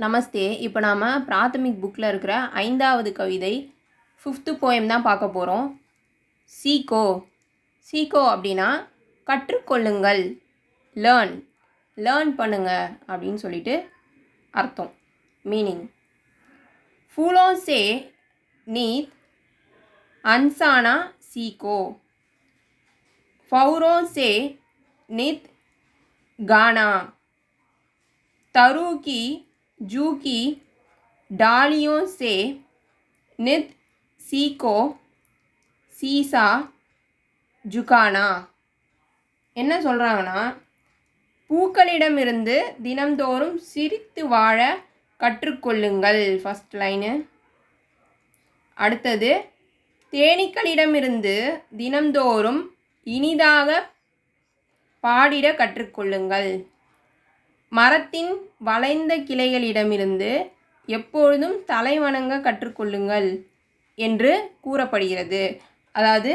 நமஸ்தே. இப்போ நாம் பிராத்தமிக் புக்கில் இருக்கிற 5வது கவிதை 5th போயம் தான் பார்க்க போகிறோம். சீக்கோ. சீக்கோ அப்படின்னா கற்றுக்கொள்ளுங்கள், லேர்ன் பண்ணுங்க அப்படின்னு சொல்லிட்டு அர்த்தம், மீனிங். ஃபூலோன் சே நீத் அன்சானா சீக்கோ, ஃபௌரோன் சே நித் गाना, तरु की जू की डालियों से नित सीखो सीसा झुकाना. என்ன சொல்கிறாங்கன்னா, பூக்களிடமிருந்து தினம்தோறும் சிரித்து வாழ கற்றுக்கொள்ளுங்கள், ஃபஸ்ட் லைனு. அடுத்தது, தேனீக்களிடமிருந்து தினம்தோறும் இனிதாக பாடிட கற்றுக்கொள்ளுங்கள். மரத்தின் வளைந்த கிளைகளிடமிருந்து எப்பொழுதும் தலை வணங்க கற்றுக்கொள்ளுங்கள் என்று கூறப்படுகிறது. அதாவது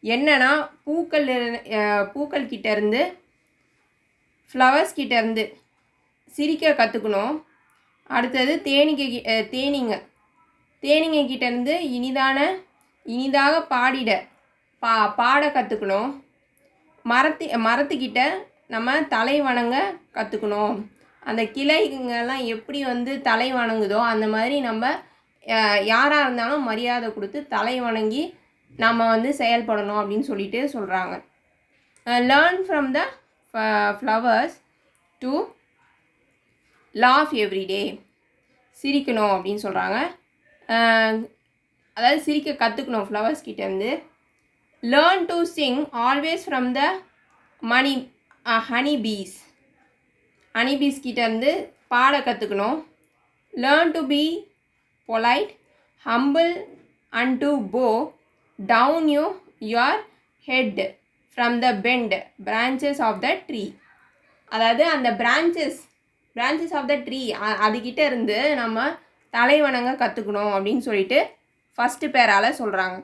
என்னன்னா, பூக்கள் கிட்டேருந்து, ஃப்ளவர்ஸ் கிட்டேருந்து சிரிக்க கற்றுக்கணும். அடுத்தது தேனீங்க கிட்டேருந்து இனிதாக பாட கற்றுக்கணும். மரத்துக்கிட்ட நம்ம தலை வணங்க கற்றுக்கணும். அந்த கிளைங்கெல்லாம் எப்படி தலை வணங்குதோ அந்த மாதிரி நம்ம யாராக இருந்தாலும் மரியாதை கொடுத்து தலை வணங்கி நம்ம செயல்படணும் அப்படின்னு சொல்லிட்டு சொல்கிறாங்க. Learn from the flowers to laugh everyday. சிரிக்கணும் அப்படின்னு சொல்கிறாங்க. அதாவது சிரிக்க கற்றுக்கணும் ஃப்ளவர்ஸ் கிட்டேருந்து. Learn to sing always from the honey bees. Honey bees கிட்டேருந்து பாட கற்றுக்கணும். Learn to be polite, humble and to bow down your head from the bent branches of the tree. அதாவது அந்த branches of the tree அதுக்கிட்ட இருந்து நம்ம தலை வணங்க கற்றுக்கணும் அப்படின்னு சொல்லிட்டு ஃபஸ்ட்டு பேரால் சொல்கிறாங்க.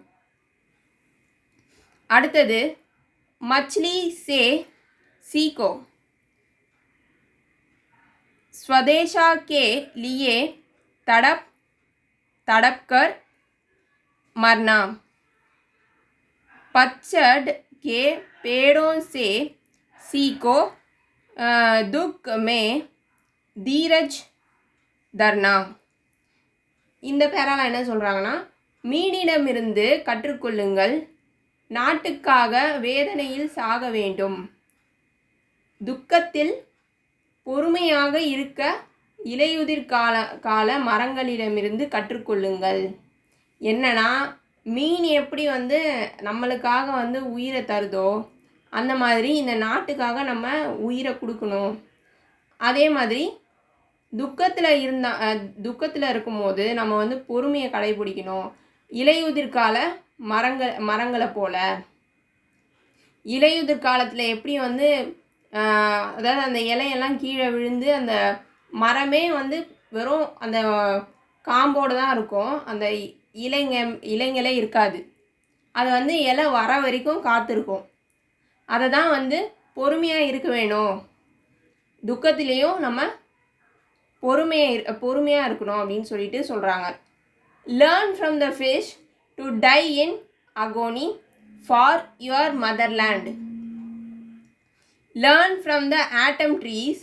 அடுத்தது, மச்லி சே சீக்கோ, स्वदेशा के लिए तड़प कर मरना, पतझड़ के पेड़ों से सीखो दुख में धीरज धरना. இந்த பேரால என்ன சொல்கிறாங்கன்னா, மீனிடமிருந்து கற்றுக்கொள்ளுங்கள், நாட்டுக்காக வேதனையில் சாக வேண்டும், துக்கத்தில் பொறுமையாக இருக்க இலையுதிர் கால மரங்களிடமிருந்து கற்றுக்கொள்ளுங்கள். என்னன்னா, மீன் எப்படி நம்மளுக்காக உயிரை தருதோ அந்த மாதிரி இந்த நாட்டுக்காக நம்ம உயிரை கொடுக்கணும். அதே மாதிரி துக்கத்தில் இருக்கும்போது நம்ம பொறுமையை கடைபிடிக்கணும். இலையுதிர் கால மரங்களை போல். இலையுதிர் காலத்தில் எப்படி அதாவது அந்த இலையெல்லாம் கீழே விழுந்து அந்த மரமே வெறும் அந்த காம்போடு தான் இருக்கும், அந்த இலைங்களே இருக்காது. அது இலை வர வரைக்கும் காத்திருக்கும். அதை தான் பொறுமையாக இருக்க வேணும், துக்கத்திலையும் நம்ம பொறுமையாக இருக்கணும் அப்படின்னு சொல்லிட்டு சொல்கிறாங்க. Learn from the fish to die in agony for your motherland. Learn from the atom trees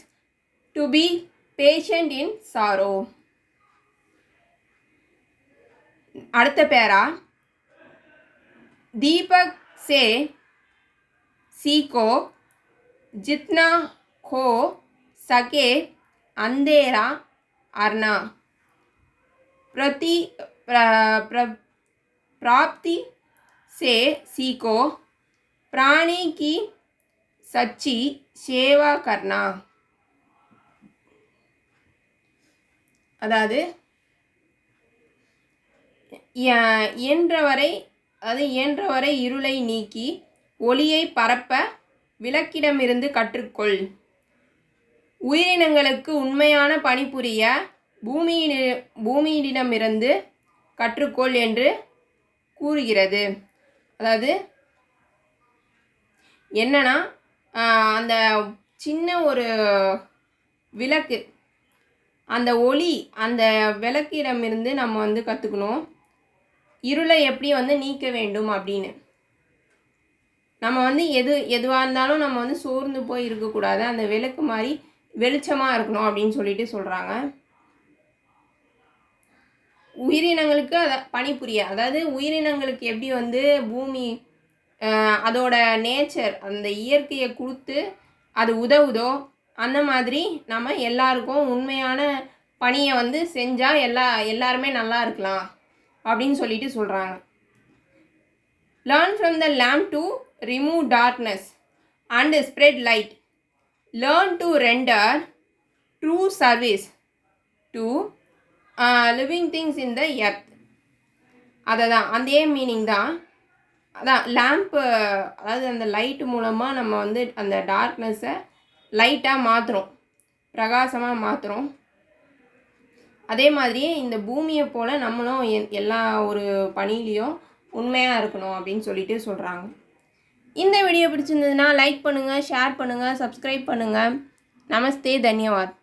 to be patient in sorrow. அடுத்த பேரா, दीपक से सीखो जितना हो सके अंधेरा अरना, प्राप्ति से सीखो प्राणी की सच्ची सेवा करना. அதாவது இயன்றவரை இருளை நீக்கி ஒளியை பரப்ப விளக்கிடமிருந்து கற்றுக்கொள், உயிரினங்களுக்கு உண்மையான பணிபுரிய பூமியிடமிருந்து கற்றுக்கொள் என்று கூறுகிறது. அதாவது என்னன்னா, அந்த சின்ன ஒரு விளக்கு அந்த ஒளி அந்த விளக்கிடமிருந்து நம்ம வந்து கற்றுக்கணும். இருளை எப்படி வந்து நீக்க வேண்டும் அப்படின்னு. நம்ம வந்து எதுவாக இருந்தாலும் நம்ம வந்து சோர்ந்து போய் இருக்கக்கூடாது. அந்த விளக்கு மாதிரி வெளிச்சமாக இருக்கணும் அப்படின்னு சொல்லிட்டு சொல்கிறாங்க. உயிரினங்களுக்கு அதை பணிபுரிய, அதாவது உயிரினங்களுக்கு எப்படி வந்து பூமி அதோட நேச்சர் அந்த இயற்கையை கொடுத்து அது உதவுதோ அந்த மாதிரி நம்ம எல்லாருக்கும் உண்மையான பணியை வந்து செஞ்சால் எல்லாருமே நல்லா இருக்கலாம் அப்படின்னு சொல்லிட்டு சொல்கிறாங்க. Learn from the lamp to remove darkness and spread light. Learn to render true service to living things in the earth. அதுதான் அதே மீனிங் தான். அதான் லேம்ப்பு, அதாவது அந்த லைட்டு மூலமாக நம்ம வந்து அந்த டார்க்னஸை லைட்டாக மாற்றுறோம், பிரகாசமாக மாற்றுறோம். அதே மாதிரியே இந்த பூமியை போல் நம்மளும் எல்லா ஒரு பணியிலையும் உண்மையாக இருக்கணும் அப்படின்னு சொல்லிட்டு சொல்கிறாங்க. இந்த வீடியோ பிடிச்சிருந்ததுன்னா லைக் பண்ணுங்கள், ஷேர் பண்ணுங்கள், சப்ஸ்கிரைப் பண்ணுங்கள். நமஸ்தே, தன்யவாத்.